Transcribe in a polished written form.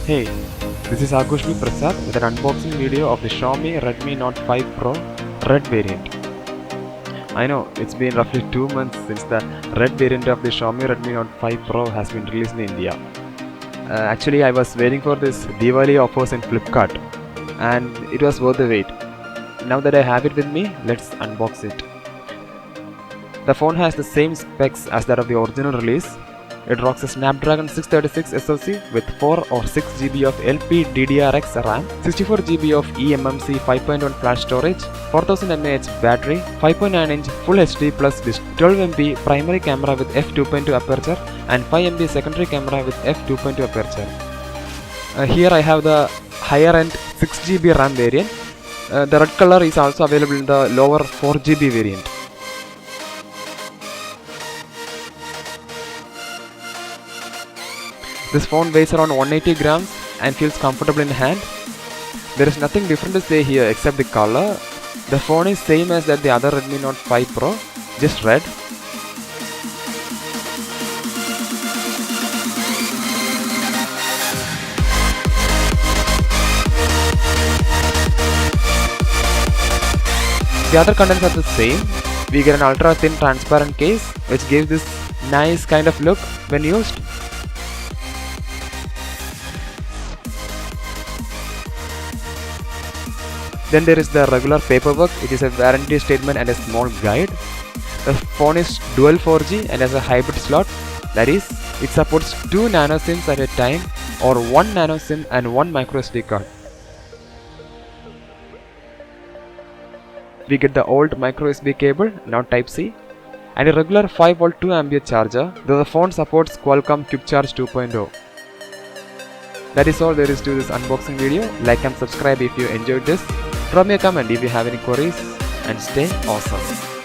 Hey, this is Aghosh Prasad with an unboxing video of the Xiaomi Redmi Note 5 Pro Red variant. I know it's been roughly 2 months since the red variant of the Xiaomi Redmi Note 5 Pro has been released in India. Actually, I was waiting for this Diwali offers in Flipkart and it was worth the wait. Now that I have it with me, let's unbox it. The phone has the same specs as that of the original release. It rocks a Snapdragon 636 SoC with 4 or 6 GB of LPDDR4X RAM, 64 GB of eMMC 5.1 flash storage, 4000 mAh battery, 5.9-inch Full HD Plus disc, 12 MP primary camera with f2.2 aperture and 5 MP secondary camera with f2.2 aperture. Here I have the higher end 6 GB RAM variant. The red color is also available in the lower 4 GB variant. This phone weighs around 180 grams and feels comfortable in hand. There is nothing different to say here except the color. The phone is same as that the other Redmi Note 5 Pro, just red. The other contents are the same. We get an ultra thin transparent case which gives this nice kind of look when used. Then there is the regular paperwork, which is a warranty statement and a small guide. The phone is dual 4G and has a hybrid slot. That is, it supports 2 nano SIMs at a time or 1 nano SIM and 1 micro SD card. We get the old micro USB cable, now Type-C, and a regular 5V 2A charger, though the phone supports Qualcomm Quick Charge 2.0. That is all there is to this unboxing video. Like and subscribe if you enjoyed this. Drop me a comment if you have any queries and stay awesome.